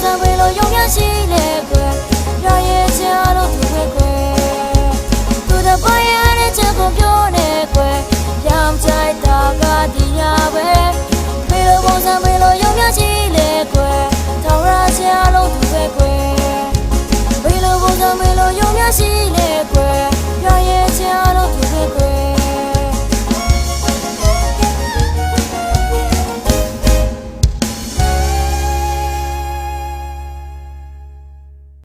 စံပဲလို့ရုံရရှိလေကွယ်ရရဲ့ချာလို့သူပဲကွယ်သူတပိုင်းရတဲ့ချက်ကိုပြောနေကွယ်ပြောင်းချိုက်တာကဒီရပဲမေလို့ပုံစံပဲလို့ရုံရရှိလေကွယ်ထောင်ရချာလို့သူပဲကွယ်မေလို့ပုံစံပဲလို့ရုံရရှိလေကွယ်ရရဲ့ချာလို့သူပဲကွယ်